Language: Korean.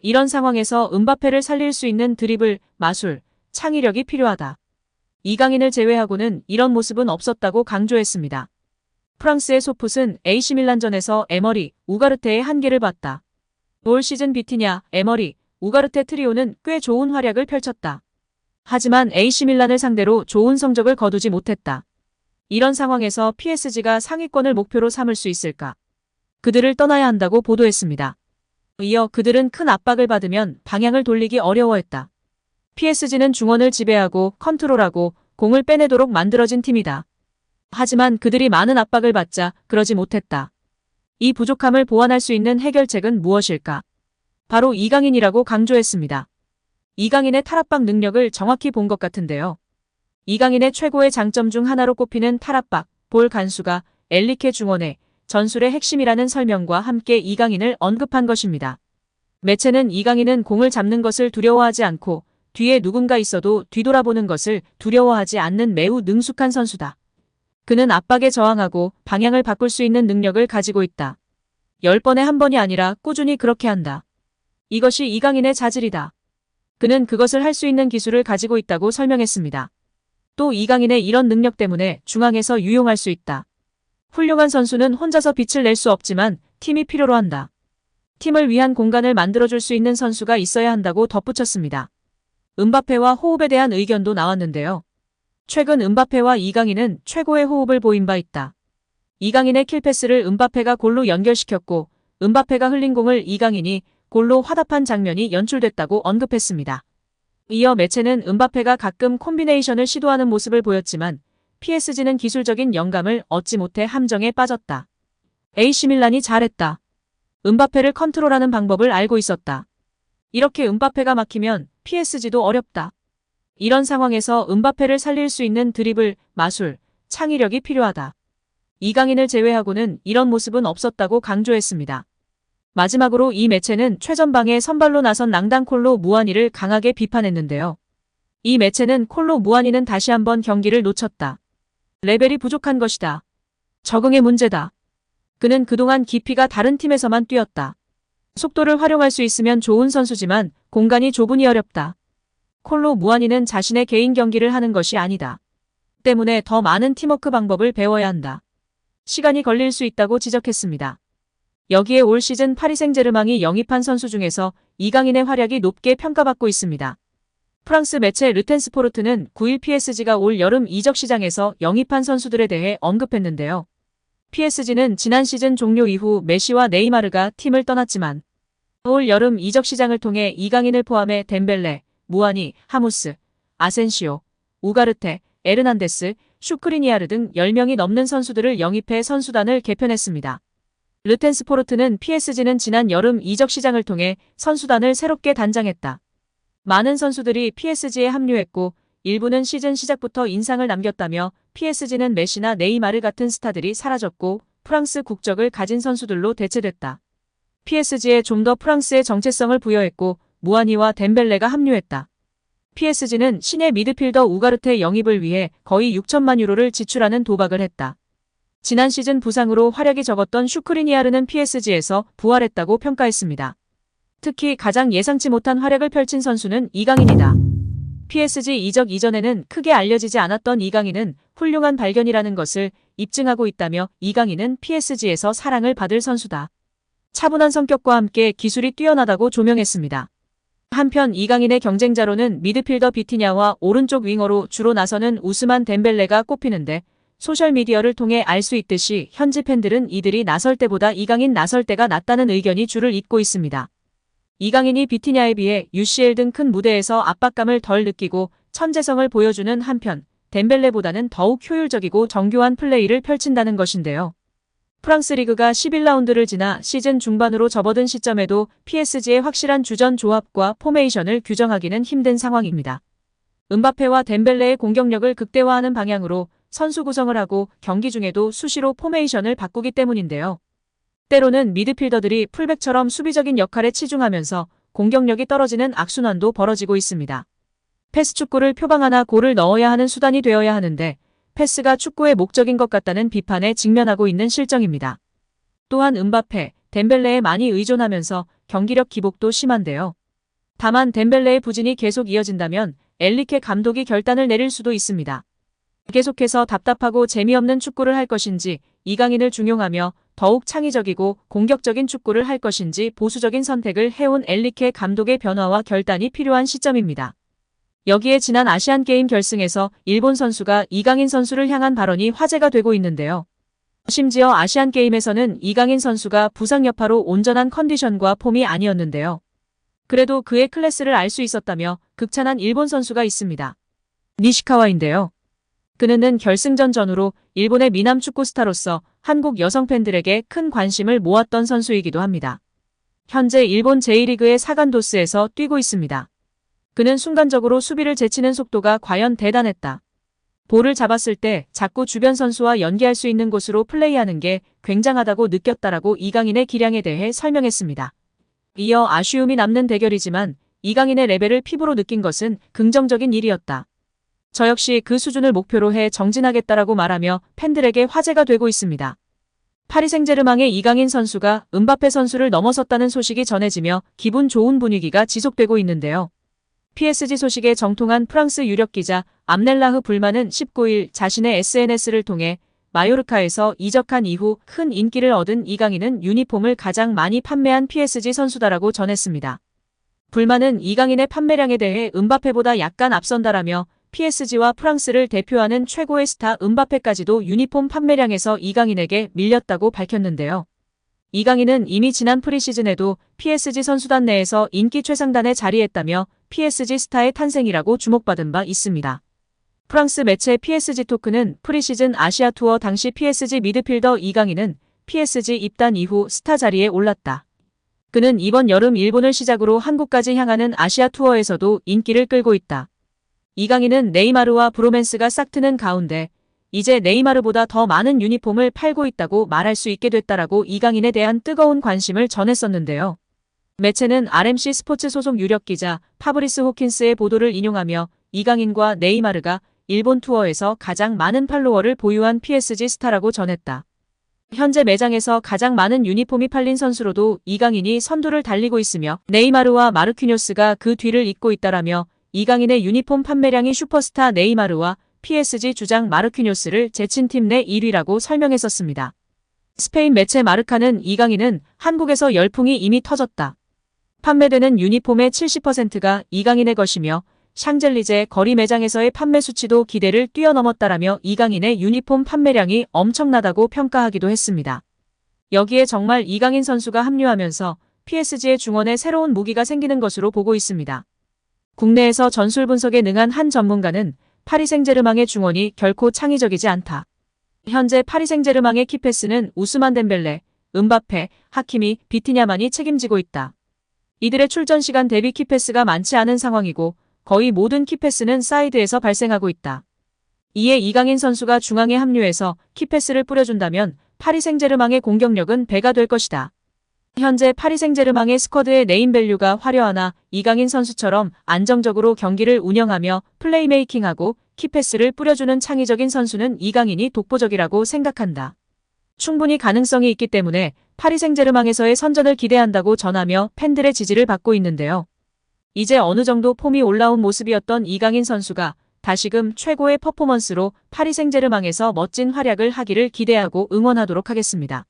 이런 상황에서 음바페를 살릴 수 있는 드리블, 마술, 창의력이 필요하다. 이강인을 제외하고는 이런 모습은 없었다고 강조했습니다. 프랑스의 소풋은 AC밀란전에서 에머리, 우가르테의 한계를 봤다. 올 시즌 비티냐, 에머리, 우가르테 트리오는 꽤 좋은 활약을 펼쳤다. 하지만 AC밀란을 상대로 좋은 성적을 거두지 못했다. 이런 상황에서 PSG가 상위권을 목표로 삼을 수 있을까? 그들을 떠나야 한다고 보도했습니다. 이어 그들은 큰 압박을 받으면 방향을 돌리기 어려워했다. PSG는 중원을 지배하고 컨트롤하고 공을 빼내도록 만들어진 팀이다. 하지만 그들이 많은 압박을 받자 그러지 못했다. 이 부족함을 보완할 수 있는 해결책은 무엇일까? 바로 이강인이라고 강조했습니다. 이강인의 탈압박 능력을 정확히 본 것 같은데요. 이강인의 최고의 장점 중 하나로 꼽히는 탈압박, 볼 간수가 엘리케 중원의 전술의 핵심이라는 설명과 함께 이강인을 언급한 것입니다. 매체는 이강인은 공을 잡는 것을 두려워하지 않고 뒤에 누군가 있어도 뒤돌아보는 것을 두려워하지 않는 매우 능숙한 선수다. 그는 압박에 저항하고 방향을 바꿀 수 있는 능력을 가지고 있다. 10번에 한 번이 아니라 꾸준히 그렇게 한다. 이것이 이강인의 자질이다. 그는 그것을 할 수 있는 기술을 가지고 있다고 설명했습니다. 또 이강인의 이런 능력 때문에 중앙에서 유용할 수 있다. 훌륭한 선수는 혼자서 빛을 낼 수 없지만 팀이 필요로 한다. 팀을 위한 공간을 만들어줄 수 있는 선수가 있어야 한다고 덧붙였습니다. 음바페와 호흡에 대한 의견도 나왔는데요. 최근 음바페와 이강인은 최고의 호흡을 보인 바 있다. 이강인의 킬패스를 음바페가 골로 연결시켰고 음바페가 흘린 공을 이강인이 골로 화답한 장면이 연출됐다고 언급했습니다. 이어 매체는 음바페가 가끔 콤비네이션을 시도하는 모습을 보였지만 PSG는 기술적인 영감을 얻지 못해 함정에 빠졌다. AC밀란이 잘했다. 음바페를 컨트롤하는 방법을 알고 있었다. 이렇게 음바페가 막히면 PSG도 어렵다. 이런 상황에서 음바페를 살릴 수 있는 드리블, 마술, 창의력이 필요하다. 이강인을 제외하고는 이런 모습은 없었다고 강조했습니다. 마지막으로 이 매체는 최전방에 선발로 나선 낭단 콜로 무아니를 강하게 비판했는데요. 이 매체는 콜로 무아니는 다시 한번 경기를 놓쳤다. 레벨이 부족한 것이다. 적응의 문제다. 그는 그동안 깊이가 다른 팀에서만 뛰었다. 속도를 활용할 수 있으면 좋은 선수지만 공간이 좁으니 어렵다. 콜로 무아니는 자신의 개인 경기를 하는 것이 아니다. 때문에 더 많은 팀워크 방법을 배워야 한다. 시간이 걸릴 수 있다고 지적했습니다. 여기에 올 시즌 파리 생제르맹이 영입한 선수 중에서 이강인의 활약이 높게 평가받고 있습니다. 프랑스 매체 르텐스포르트는 9일 PSG가 올 여름 이적 시장에서 영입한 선수들에 대해 언급했는데요. PSG는 지난 시즌 종료 이후 메시와 네이마르가 팀을 떠났지만 올 여름 이적 시장을 통해 이강인을 포함해 덴벨레, 무아니, 하무스, 아센시오, 우가르테, 에르난데스, 슈크리니아르 등 10명이 넘는 선수들을 영입해 선수단을 개편했습니다. 르텐스포르트는 PSG는 지난 여름 이적 시장을 통해 선수단을 새롭게 단장했다. 많은 선수들이 PSG에 합류했고 일부는 시즌 시작부터 인상을 남겼다며 PSG는 메시나 네이마르 같은 스타들이 사라졌고 프랑스 국적을 가진 선수들로 대체됐다. PSG에 좀 더 프랑스의 정체성을 부여했고 무아니와 덴벨레가 합류했다. PSG는 신예 미드필더 우가르테 영입을 위해 거의 6천만 유로를 지출하는 도박을 했다. 지난 시즌 부상으로 활약이 적었던 슈크리니아르는 PSG에서 부활했다고 평가했습니다. 특히 가장 예상치 못한 활약을 펼친 선수는 이강인이다. PSG 이적 이전에는 크게 알려지지 않았던 이강인은 훌륭한 발견이라는 것을 입증하고 있다며 이강인은 PSG에서 사랑을 받을 선수다. 차분한 성격과 함께 기술이 뛰어나다고 조명했습니다. 한편 이강인의 경쟁자로는 미드필더 비티냐와 오른쪽 윙어로 주로 나서는 우스만 덴벨레가 꼽히는데 소셜미디어를 통해 알 수 있듯이 현지 팬들은 이들이 나설 때보다 이강인 나설 때가 낫다는 의견이 줄을 잇고 있습니다. 이강인이 비티냐에 비해 UCL 등 큰 무대에서 압박감을 덜 느끼고 천재성을 보여주는 한편 덴벨레보다는 더욱 효율적이고 정교한 플레이를 펼친다는 것인데요. 프랑스 리그가 11라운드를 지나 시즌 중반으로 접어든 시점에도 PSG의 확실한 주전 조합과 포메이션을 규정하기는 힘든 상황입니다. 음바페와 덴벨레의 공격력을 극대화하는 방향으로 선수 구성을 하고 경기 중에도 수시로 포메이션을 바꾸기 때문인데요. 때로는 미드필더들이 풀백처럼 수비적인 역할에 치중하면서 공격력이 떨어지는 악순환도 벌어지고 있습니다. 패스 축구를 표방하나 골을 넣어야 하는 수단이 되어야 하는데 패스가 축구의 목적인 것 같다는 비판에 직면하고 있는 실정입니다. 또한 음바페, 덴벨레에 많이 의존하면서 경기력 기복도 심한데요. 다만 덴벨레의 부진이 계속 이어진다면 엔리케 감독이 결단을 내릴 수도 있습니다. 계속해서 답답하고 재미없는 축구를 할 것인지 이강인을 중용하며 더욱 창의적이고 공격적인 축구를 할 것인지 보수적인 선택을 해온 엔리케 감독의 변화와 결단이 필요한 시점입니다. 여기에 지난 아시안게임 결승에서 일본 선수가 이강인 선수를 향한 발언이 화제가 되고 있는데요. 심지어 아시안게임에서는 이강인 선수가 부상 여파로 온전한 컨디션과 폼이 아니었는데요. 그래도 그의 클래스를 알 수 있었다며 극찬한 일본 선수가 있습니다. 니시카와인데요. 그는 결승전 전후로 일본의 미남 축구 스타로서 한국 여성 팬들에게 큰 관심을 모았던 선수이기도 합니다. 현재 일본 제1리그의 사간도스에서 뛰고 있습니다. 그는 순간적으로 수비를 제치는 속도가 과연 대단했다. 볼을 잡았을 때 자꾸 주변 선수와 연계할 수 있는 곳으로 플레이하는 게 굉장하다고 느꼈다라고 이강인의 기량에 대해 설명했습니다. 이어 아쉬움이 남는 대결이지만 이강인의 레벨을 피부로 느낀 것은 긍정적인 일이었다. 저 역시 그 수준을 목표로 해 정진하겠다라고 말하며 팬들에게 화제가 되고 있습니다. 파리 생제르맹의 이강인 선수가 음바페 선수를 넘어섰다는 소식이 전해지며 기분 좋은 분위기가 지속되고 있는데요. PSG 소식에 정통한 프랑스 유력 기자 암넬라흐 불만은 19일 자신의 SNS를 통해 마요르카에서 이적한 이후 큰 인기를 얻은 이강인은 유니폼을 가장 많이 판매한 PSG 선수다라고 전했습니다. 불만은 이강인의 판매량에 대해 음바페보다 약간 앞선다라며 PSG와 프랑스를 대표하는 최고의 스타 음바페까지도 유니폼 판매량에서 이강인에게 밀렸다고 밝혔는데요. 이강인은 이미 지난 프리시즌에도 PSG 선수단 내에서 인기 최상단에 자리했다며 PSG 스타의 탄생이라고 주목받은 바 있습니다. 프랑스 매체 PSG 토크는 프리시즌 아시아 투어 당시 PSG 미드필더 이강인은 PSG 입단 이후 스타 자리에 올랐다. 그는 이번 여름 일본을 시작으로 한국까지 향하는 아시아 투어에서도 인기를 끌고 있다. 이강인은 네이마르와 브로맨스가 싹트는 가운데 이제 네이마르보다 더 많은 유니폼을 팔고 있다고 말할 수 있게 됐다라고 이강인에 대한 뜨거운 관심을 전했었는데요. 매체는 RMC 스포츠 소속 유력 기자 파브리스 호킨스의 보도를 인용하며 이강인과 네이마르가 일본 투어에서 가장 많은 팔로워를 보유한 PSG 스타라고 전했다. 현재 매장에서 가장 많은 유니폼이 팔린 선수로도 이강인이 선두를 달리고 있으며 네이마르와 마르퀴뇨스가 그 뒤를 잇고 있다라며 이강인의 유니폼 판매량이 슈퍼스타 네이마르와 PSG 주장 마르퀴뇨스를 제친 팀 내 1위라고 설명했었습니다. 스페인 매체 마르카는 이강인은 한국에서 열풍이 이미 터졌다. 판매되는 유니폼의 70%가 이강인의 것이며 샹젤리제 거리 매장에서의 판매 수치도 기대를 뛰어넘었다라며 이강인의 유니폼 판매량이 엄청나다고 평가하기도 했습니다. 여기에 정말 이강인 선수가 합류하면서 PSG의 중원에 새로운 무기가 생기는 것으로 보고 있습니다. 국내에서 전술 분석에 능한 한 전문가는 파리 생제르맹의 중원이 결코 창의적이지 않다. 현재 파리 생제르맹의 키패스는 우스만 덴벨레, 음바페, 하키미, 비티냐만이 책임지고 있다. 이들의 출전 시간 대비 키패스가 많지 않은 상황이고 거의 모든 키패스는 사이드에서 발생하고 있다. 이에 이강인 선수가 중앙에 합류해서 키패스를 뿌려준다면 파리 생제르맹의 공격력은 배가 될 것이다. 현재 파리 생제르맹의 스쿼드의 네임밸류가 화려하나 이강인 선수처럼 안정적으로 경기를 운영하며 플레이메이킹하고 키패스를 뿌려주는 창의적인 선수는 이강인이 독보적이라고 생각한다. 충분히 가능성이 있기 때문에 파리 생제르맹에서의 선전을 기대한다고 전하며 팬들의 지지를 받고 있는데요. 이제 어느 정도 폼이 올라온 모습이었던 이강인 선수가 다시금 최고의 퍼포먼스로 파리 생제르맹에서 멋진 활약을 하기를 기대하고 응원하도록 하겠습니다.